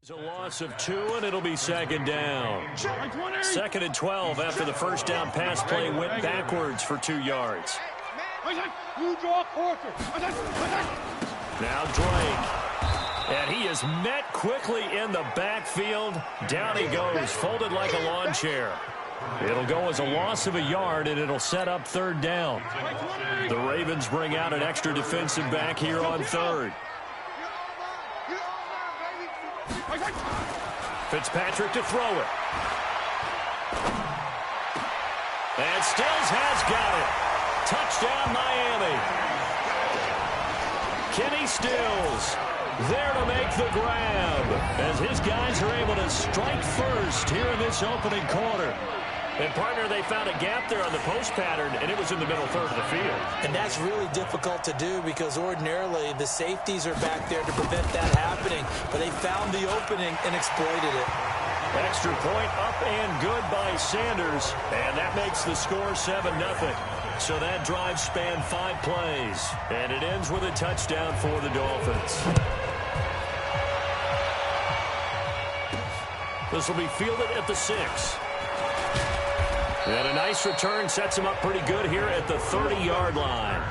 It's a loss of 2, and it'll be second down. 2nd and 12 after the first down pass play went backwards for 2 yards. Now Drake. And he is met quickly in the backfield. Down he goes, folded like a lawn chair. It'll go as a loss of a yard, and it'll set up 3rd down. The Ravens bring out an extra defensive back here on 3rd. Fitzpatrick to throw it. And Stills has got it. Touchdown, Miami. Kenny Stills there to make the grab as his guys are able to strike first here in this opening quarter. And, partner, they found a gap there on the post pattern, and it was in the middle third of the field. And that's really difficult to do because ordinarily the safeties are back there to prevent that happening. But they found the opening and exploited it. Extra point up and good by Sanders. And that makes the score 7-0. So that drive spanned 5 plays. And it ends with a touchdown for the Dolphins. This will be fielded at the 6. And a nice return sets him up pretty good here at the 30-yard line.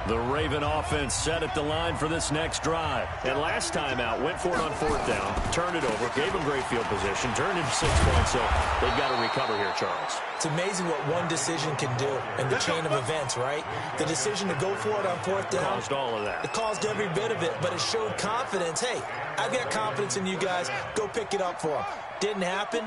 The Raven offense set at the line for this next drive. And last time out, went for it on 4th down, turned it over, gave them great field position, turned into 6 points, so they've got to recover here, Charles. It's amazing what one decision can do in the chain of events, right? The decision to go for it on 4th down. Caused all of that. It caused every bit of it, but it showed confidence. Hey, I've got confidence in you guys. Go pick it up for them. Didn't happen.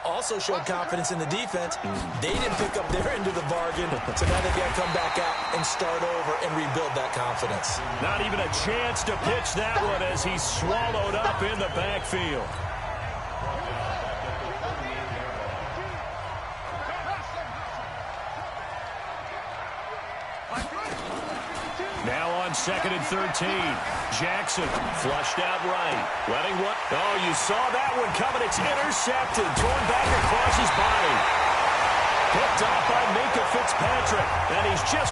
Also showed confidence in the defense. They didn't pick up their end of the bargain, so now they've got to come back out and start over and rebuild that confidence. Not even a chance to pitch that one as he's swallowed up in the backfield. Now on 2nd and 13. Jackson flushed out right. Letting one. Oh, you saw that one coming. It's intercepted. Thrown back across his body. Picked off by Minka Fitzpatrick. And he's just.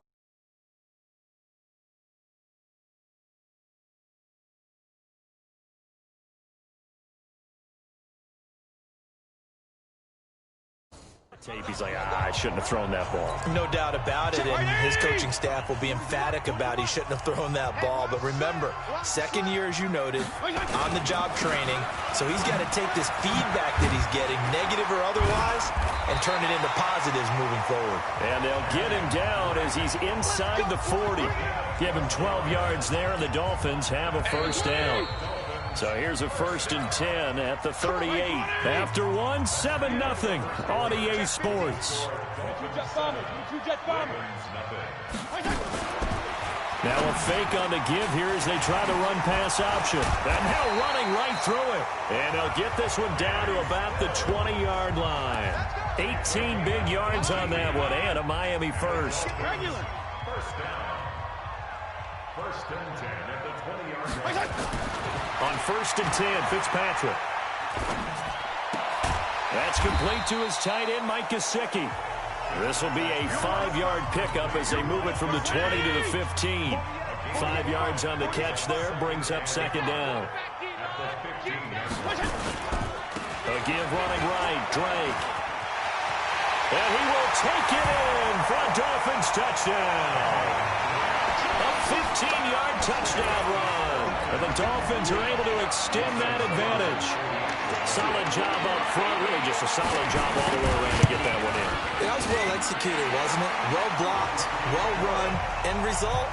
Tape, he's like, I shouldn't have thrown that ball. No doubt about it, and his coaching staff will be emphatic about he shouldn't have thrown that ball. But remember, 2nd year, as you noted, on-the-job training, so he's got to take this feedback that he's getting, negative or otherwise, and turn it into positives moving forward. And they'll get him down as he's inside the 40. Give him 12 yards there, and the Dolphins have a 1st down. So here's a 1st and 10 at the 38. After 1, 7-0 on EA Sports. Now a fake on the give here as they try the run-pass option. And now running right through it. And they'll get this one down to about the 20-yard line. 18 big yards on that one, and a Miami first. First down. 1st and 10 at the 20-yard line. On 1st and 10, Fitzpatrick. That's complete to his tight end, Mike Gesicki. This will be a 5-yard pickup as they move it from the 20 to the 15. 5 yards on the catch there, brings up 2nd down. A give running right, Drake. And he will take it in for a Dolphins touchdown. A 15-yard touchdown run. And the Dolphins are able to extend that advantage. Solid job up front. Really just a solid job all the way around to get that one in. That was well executed, wasn't it? Well blocked, well run. End result,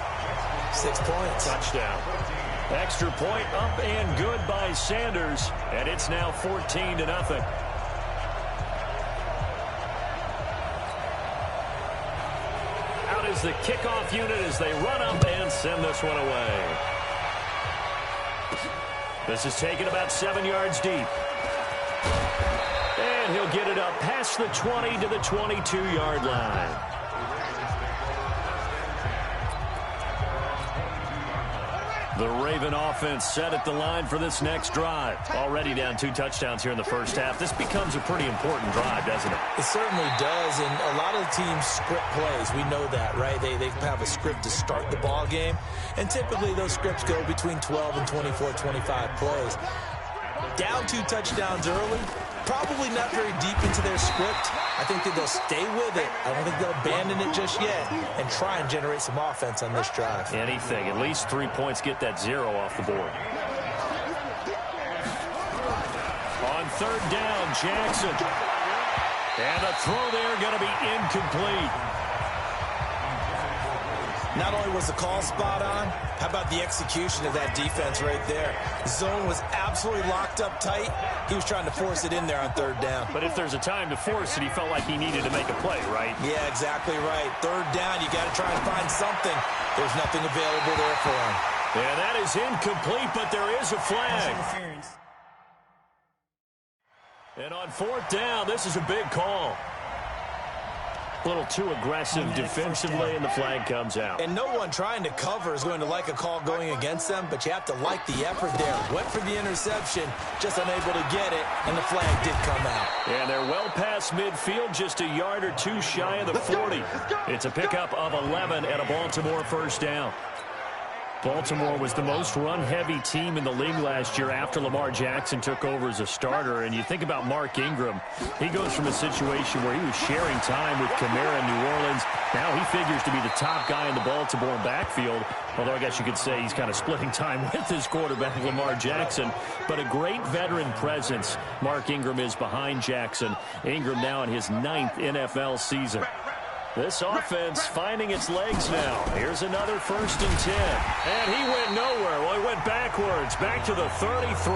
6 points. Touchdown. Extra point up and good by Sanders. And it's now 14-0. Out is the kickoff unit as they run up and send this one away. This is taken about 7 yards deep. And he'll get it up past the 20 to the 22-yard line. The Raven offense set at the line for this next drive. Already down 2 touchdowns here in the first half. This becomes a pretty important drive, doesn't it? It certainly does, and a lot of the teams script plays. We know that, right? They have a script to start the ball game, and typically those scripts go between 12 and 24, 25 plays. Down 2 touchdowns early, probably not very deep into their script. I think that they'll stay with it. I don't think they'll abandon it just yet and try and generate some offense on this drive. Anything. At least 3 points, get that 0 off the board. On 3rd down, Jackson. And the throw there going to be incomplete. Not only was the call spot on, how about the execution of that defense right there? Zone was absolutely locked up tight. He was trying to force it in there on 3rd down. But if there's a time to force it, he felt like he needed to make a play, right? Yeah, exactly right. 3rd down, you got to try and find something. There's nothing available there for him. Yeah, that is incomplete, but there is a flag. And on 4th down, this is a big call. A little too aggressive defensively, and the flag comes out. And no one trying to cover is going to like a call going against them, but you have to like the effort there. Went for the interception, just unable to get it, and the flag did come out. And they're well past midfield, just a yard or 2 shy of the 40. It's a pickup of 11 and a Baltimore 1st down. Baltimore was the most run-heavy team in the league last year after Lamar Jackson took over as a starter. And you think about Mark Ingram. He goes from a situation where he was sharing time with Kamara in New Orleans. Now he figures to be the top guy in the Baltimore backfield. Although I guess you could say he's kind of splitting time with his quarterback, Lamar Jackson. But a great veteran presence. Mark Ingram is behind Jackson. Ingram now in his 9th NFL season. This offense finding its legs now. Here's another 1st and 10. And he went nowhere. Well, he went backwards, back to the 33.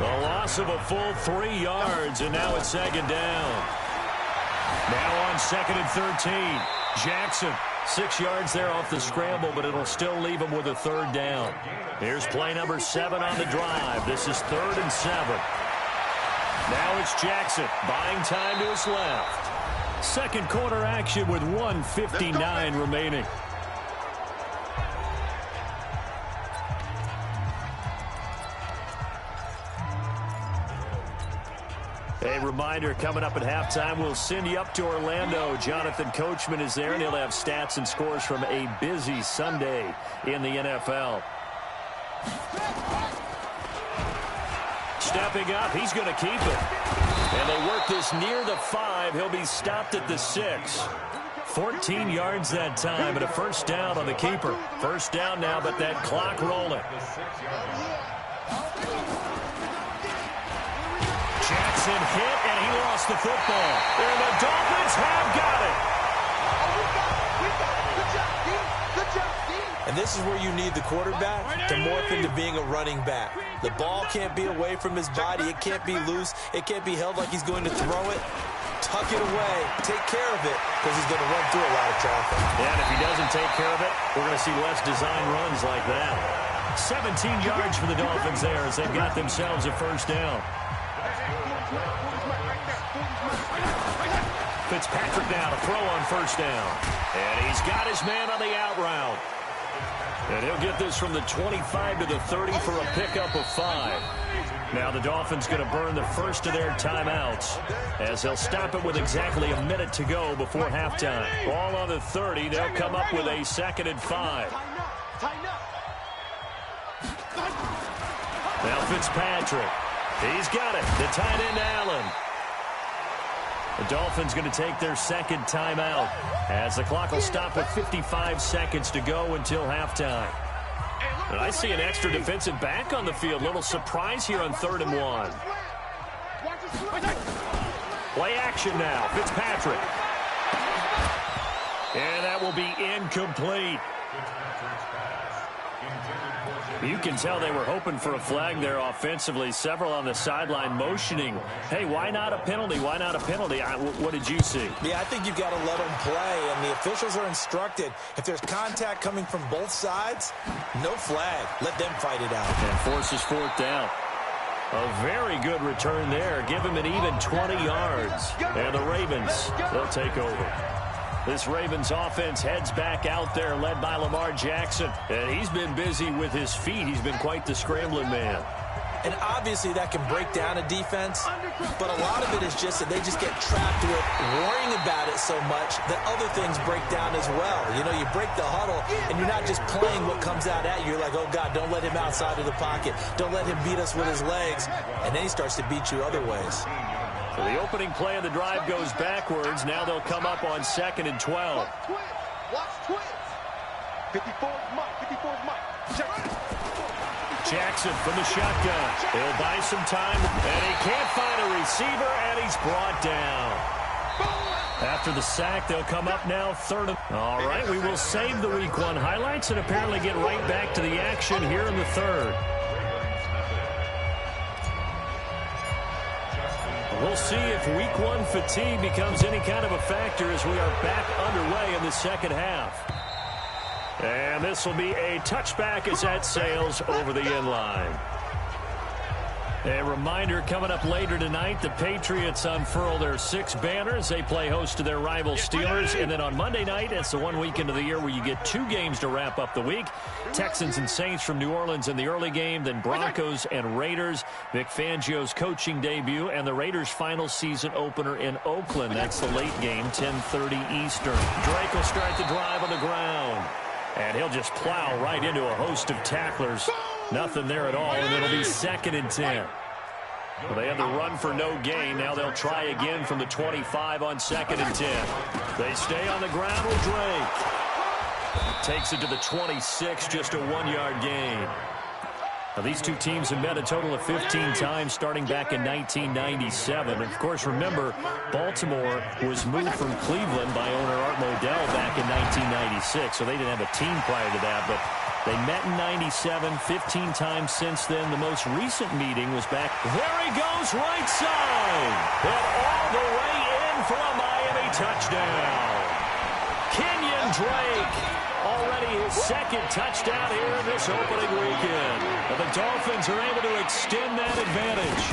The loss of a full 3 yards, and now it's 2nd down. Now on 2nd and 13. Jackson, 6 yards there off the scramble, but it'll still leave him with a 3rd down. Here's play number 7 on the drive. This is 3rd and 7. Now it's Jackson, buying time to his left. 2nd quarter action with 1:59 remaining. A reminder, coming up at halftime, we'll send you up to Orlando. Jonathan Coachman is there, and he'll have stats and scores from a busy Sunday in the NFL. Stepping up, he's going to keep it. And they work this near the 5. He'll be stopped at the 6. 14 yards that time, and a 1st down on the keeper. 1st down now, but that clock rolling. Jackson hit, and he lost the football. And the Dolphins have got it. And this is where you need the quarterback to morph into being a running back. The ball can't be away from his body. It can't be loose. It can't be held like he's going to throw it. Tuck it away. Take care of it, because he's going to run through a lot of traffic. Yeah, and if he doesn't take care of it, we're going to see less design runs like that. 17 yards for the Dolphins there as they've got themselves a 1st down. Fitzpatrick now to throw on 1st down. And he's got his man on the out route. And he'll get this from the 25 to the 30 for a pickup of 5. Now the Dolphins going to burn the first of their timeouts as they'll stop it with exactly a minute to go before halftime. Ball on the 30. They'll come up with a 2nd and 5. Now Fitzpatrick. He's got it. The tight end Allen. The Dolphins going to take their 2nd timeout as the clock will stop with 55 seconds to go until halftime. And I see an extra defensive back on the field. Little surprise here on 3rd and 1. Play action now. Fitzpatrick. And that will be incomplete. You can tell they were hoping for a flag there offensively. Several on the sideline motioning. Hey, why not a penalty? Why not a penalty? What did you see? Yeah, I think you've got to let them play, and the officials are instructed. If there's contact coming from both sides, no flag. Let them fight it out. And forces 4th down. A very good return there. Give him an even 20 yards. And the Ravens, they'll take over. This Ravens offense heads back out there, led by Lamar Jackson. And he's been busy with his feet. He's been quite the scrambling man. And obviously that can break down a defense, but a lot of it is just that they just get trapped with worrying about it so much that other things break down as well. You know, you break the huddle, and you're not just playing what comes out at you. You're like, oh, God, don't let him outside of the pocket. Don't let him beat us with his legs. And then he starts to beat you other ways. So the opening play of the drive goes backwards. Now they'll come up on 2nd and 12. Watch twins. 54's Mike. 54's Mike. Jackson from the shotgun. He'll buy some time, and he can't find a receiver, and he's brought down. After the sack, they'll come up now 3rd. All right, we will save the Week 1 highlights and apparently get right back to the action here in the 3rd. We'll see if Week 1 fatigue becomes any kind of a factor as we are back underway in the 2nd half. And this will be a touchback as that sails over the end line. A reminder, coming up later tonight, the Patriots unfurl their 6 banners. They play host to their rival Steelers. And then on Monday night, it's the one weekend of the year where you get 2 games to wrap up the week. Texans and Saints from New Orleans in the early game, then Broncos and Raiders. Vic Fangio's coaching debut, and the Raiders' final season opener in Oakland. That's the late game, 10:30 Eastern. Drake will start the drive on the ground. And he'll just plow right into a host of tacklers. Nothing there at all, and it'll be 2nd and 10. Well, they had the run for no gain. Now they'll try again from the 25 on 2nd and 10. They stay on the ground with Drake. Takes it to the 26, just a 1-yard gain. Now, these two teams have met a total of 15 times starting back in 1997. Of course, remember, Baltimore was moved from Cleveland by owner Art Modell back in 1996, so they didn't have a team prior to that, but they met in 97, 15 times since then. The most recent meeting was back. There he goes, right side. And all the way in for a Miami touchdown. Kenyon Drake, already his 2nd touchdown here in this opening weekend. And the Dolphins are able to extend that advantage.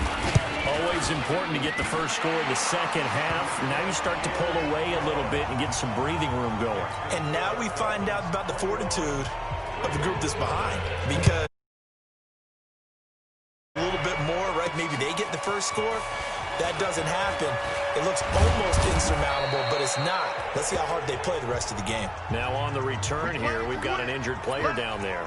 Always important to get the first score in the 2nd half. Now you start to pull away a little bit and get some breathing room going. And now we find out about the fortitude of the group that's behind, because a little bit more, right? Maybe they get the first score. That doesn't happen. It looks almost insurmountable, but it's not. Let's see how hard they play the rest of the game. Now on the return here, we've got an injured player down there.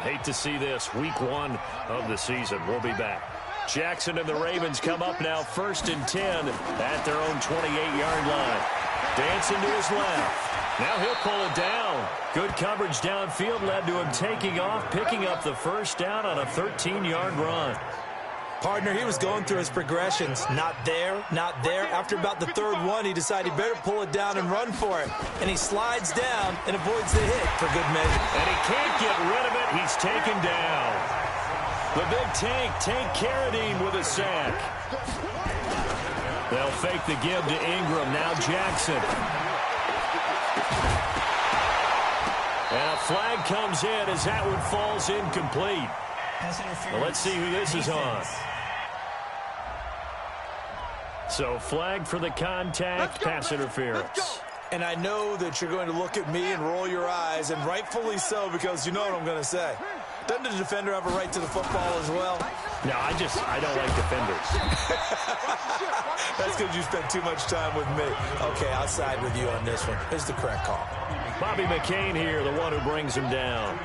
Hate to see this. Week 1 of the season. We'll be back. Jackson and the Ravens come up now 1st and 10 at their own 28-yard line. Dancing to his left. Now he'll pull it down. Good coverage downfield led to him taking off, picking up the first down on a 13-yard run. Partner, he was going through his progressions. Not there, not there. After about the 3rd one, he decided he better pull it down and run for it. And he slides down and avoids the hit for good measure. And he can't get rid of it. He's taken down. The big Tank Carradine with a sack. They'll fake the give to Ingram. Now Jackson. And a flag comes in as that one falls incomplete. Well, let's see who this is on. So flag for the contact, pass interference. And I know that you're going to look at me and roll your eyes, and rightfully so, because you know what I'm going to say. Doesn't the defender have a right to the football as well? No, I don't like defenders. That's because you spent too much time with me. Okay, I'll side with you on this one. Here's the correct call. Bobby McCain here, the one who brings him down.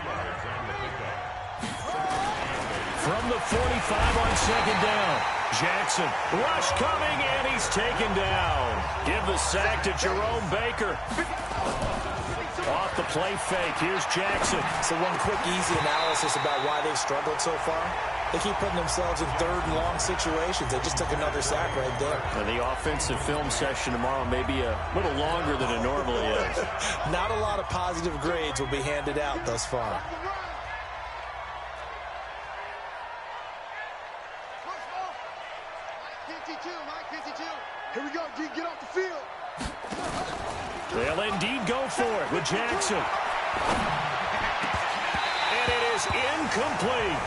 From the 45 on 2nd down. Jackson, rush coming, and he's taken down. Give the sack to Jerome Baker. Off the play fake, here's Jackson. So one quick, easy analysis about why they've struggled so far. They keep putting themselves in 3rd and long situations. They just took another sack right there. And the offensive film session tomorrow may be a little longer than it normally is. Not a lot of positive grades will be handed out thus far. Here we go, D. Get off the field. They'll indeed go for it with Jackson. And it is incomplete.